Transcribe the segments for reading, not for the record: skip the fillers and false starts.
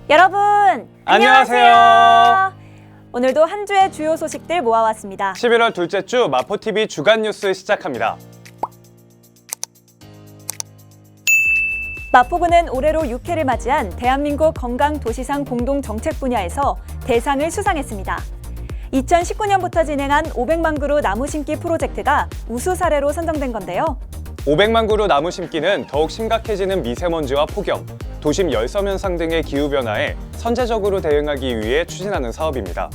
여러분, 안녕하세요. 오늘도 한 주의 주요 소식들 모아왔습니다. 11월 둘째 주 마포TV 주간 뉴스 시작합니다. 마포구는 올해로 6회를 맞이한 대한민국 건강도시상 공동정책 분야에서 대상을 수상했습니다. 2019년부터 진행한 500만 그루 나무 심기 프로젝트가 우수 사례로 선정된 건데요. 500만 그루 나무 심기는 더욱 심각해지는 미세먼지와 폭염, 도심 열섬 현상 등의 기후변화에 선제적으로 대응하기 위해 추진하는 사업입니다.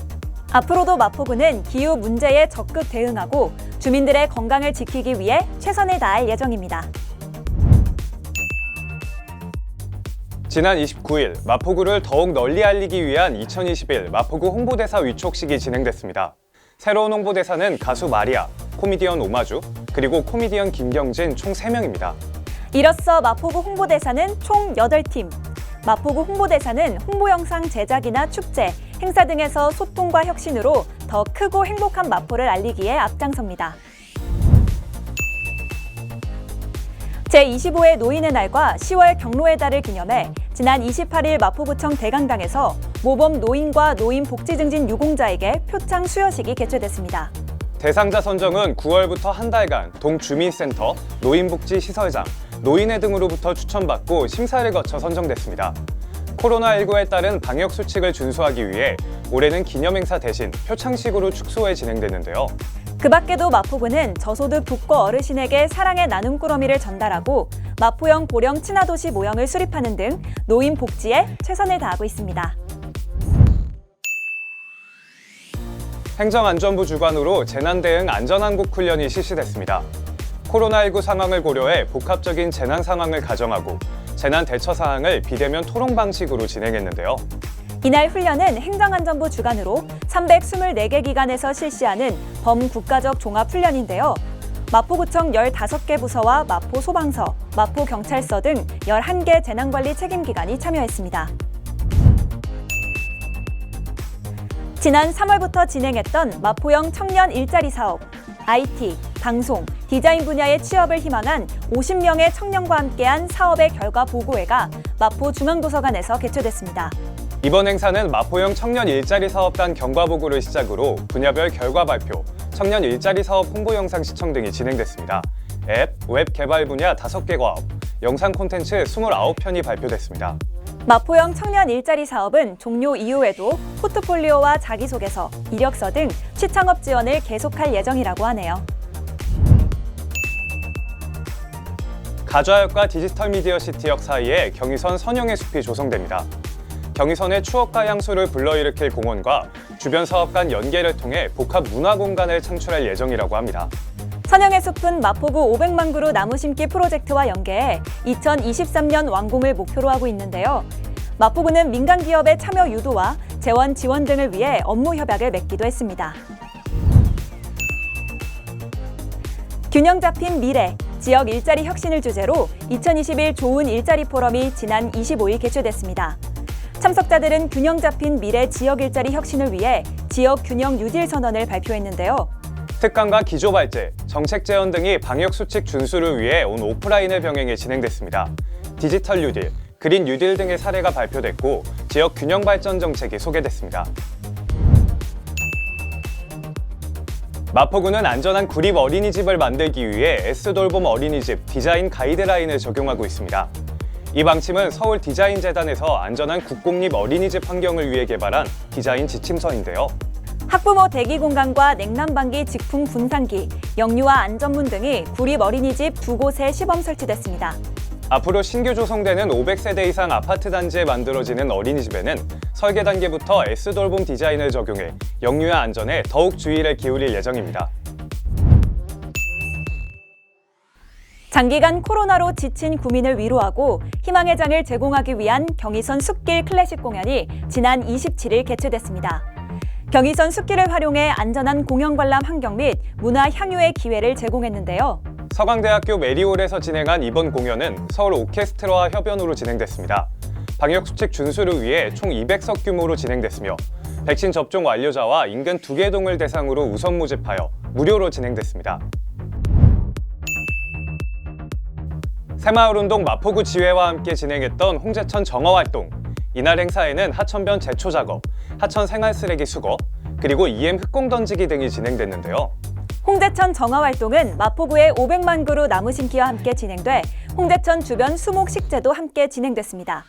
앞으로도 마포구는 기후 문제에 적극 대응하고 주민들의 건강을 지키기 위해 최선을 다할 예정입니다. 지난 29일 마포구를 더욱 널리 알리기 위한 2021 마포구 홍보대사 위촉식이 진행됐습니다. 새로운 홍보대사는 가수 마리아, 코미디언 오마주, 그리고 코미디언 김경진 총 3명입니다. 이로써 마포구 홍보대사는 총 8팀. 마포구 홍보대사는 홍보 영상 제작이나 축제, 행사 등에서 소통과 혁신으로 더 크고 행복한 마포를 알리기에 앞장섭니다. 제25회 노인의 날과 10월 경로의 달을 기념해 지난 28일 마포구청 대강당에서 모범 노인과 노인복지 증진 유공자에게 표창 수여식이 개최됐습니다. 대상자 선정은 9월부터 한 달간 동주민센터, 노인복지시설장, 노인회 등으로부터 추천받고 심사를 거쳐 선정됐습니다. 코로나19에 따른 방역수칙을 준수하기 위해 올해는 기념행사 대신 표창식으로 축소해 진행되는데요. 그 밖에도 마포구는 저소득 독거 어르신에게 사랑의 나눔꾸러미를 전달하고 마포형 고령 친화도시 모형을 수립하는 등 노인 복지에 최선을 다하고 있습니다. 행정안전부 주관으로 재난대응 안전한국 훈련이 실시됐습니다. 코로나19 상황을 고려해 복합적인 재난 상황을 가정하고 재난 대처 사항을 비대면 토론 방식으로 진행했는데요. 이날 훈련은 행정안전부 주관으로 324개 기관에서 실시하는 범국가적 종합훈련인데요. 마포구청 15개 부서와 마포소방서, 마포경찰서 등 11개 재난관리 책임기관이 참여했습니다. 지난 3월부터 진행했던 마포형 청년 일자리 사업, IT, 방송, 디자인 분야의 취업을 희망한 50명의 청년과 함께한 사업의 결과 보고회가 마포중앙도서관에서 개최됐습니다. 이번 행사는 마포형 청년 일자리 사업단 경과보고를 시작으로 분야별 결과 발표, 청년 일자리 사업 홍보 영상 시청 등이 진행됐습니다. 앱, 웹 개발 분야 5개 과업, 영상 콘텐츠 29편이 발표됐습니다. 마포형 청년 일자리 사업은 종료 이후에도 포트폴리오와 자기소개서, 이력서 등 취창업 지원을 계속할 예정이라고 하네요. 가좌역과 디지털 미디어 시티역 사이에 경의선 선영의 숲이 조성됩니다. 경의선의 추억과 향수를 불러일으킬 공원과 주변 사업 간 연계를 통해 복합 문화 공간을 창출할 예정이라고 합니다. 선영의 숲은 마포구 500만 그루 나무 심기 프로젝트와 연계해 2023년 완공을 목표로 하고 있는데요. 마포구는 민간 기업의 참여 유도와 재원 지원 등을 위해 업무 협약을 맺기도 했습니다. 균형 잡힌 미래, 지역 일자리 혁신을 주제로 2021 좋은 일자리 포럼이 지난 25일 개최됐습니다. 참석자들은 균형 잡힌 미래 지역 일자리 혁신을 위해 지역 균형 뉴딜 선언을 발표했는데요. 특강과 기조발제, 정책 제언 등이 방역수칙 준수를 위해 온 오프라인을 병행해 진행됐습니다. 디지털 뉴딜, 그린 뉴딜 등의 사례가 발표됐고 지역 균형 발전 정책이 소개됐습니다. 마포구는 안전한 구립 어린이집을 만들기 위해 S돌봄 어린이집 디자인 가이드라인을 적용하고 있습니다. 이 방침은 서울디자인재단에서 안전한 국공립 어린이집 환경을 위해 개발한 디자인 지침서인데요. 학부모 대기 공간과 냉난방기 직풍 분산기, 영유아 안전문 등이 구립 어린이집 2곳에 시범 설치됐습니다. 앞으로 신규 조성되는 500세대 이상 아파트 단지에 만들어지는 어린이집에는 설계 단계부터 S돌봄 디자인을 적용해 영유아 안전에 더욱 주의를 기울일 예정입니다. 장기간 코로나로 지친 구민을 위로하고 희망의 장을 제공하기 위한 경의선 숲길 클래식 공연이 지난 27일 개최됐습니다. 경의선 숲길을 활용해 안전한 공연 관람 환경 및 문화 향유의 기회를 제공했는데요. 서강대학교 메리홀에서 진행한 이번 공연은 서울 오케스트라와 협연으로 진행됐습니다. 방역수칙 준수를 위해 총 200석 규모로 진행됐으며 백신 접종 완료자와 인근 2개 동을 대상으로 우선 모집하여 무료로 진행됐습니다. 새마을운동 마포구 지회와 함께 진행했던 홍제천 정화활동. 이날 행사에는 하천변 제초 작업, 하천 생활 쓰레기 수거, 그리고 EM 흙공 던지기 등이 진행됐는데요. 홍제천 정화 활동은 마포구의 500만 그루 나무 심기와 함께 진행돼 홍제천 주변 수목 식재도 함께 진행됐습니다.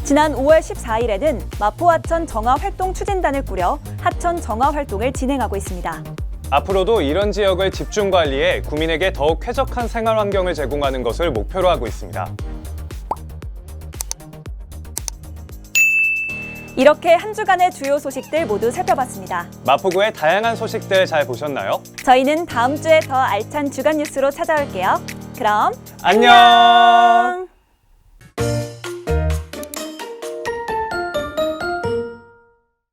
지난 5월 14일에는 마포 하천 정화 활동 추진단을 꾸려 하천 정화 활동을 진행하고 있습니다. 앞으로도 이런 지역을 집중 관리해 구민에게 더욱 쾌적한 생활 환경을 제공하는 것을 목표로 하고 있습니다. 이렇게 한 주간의 주요 소식들 모두 살펴봤습니다. 마포구의 다양한 소식들 잘 보셨나요? 저희는 다음 주에 더 알찬 주간 뉴스로 찾아올게요. 그럼 안녕!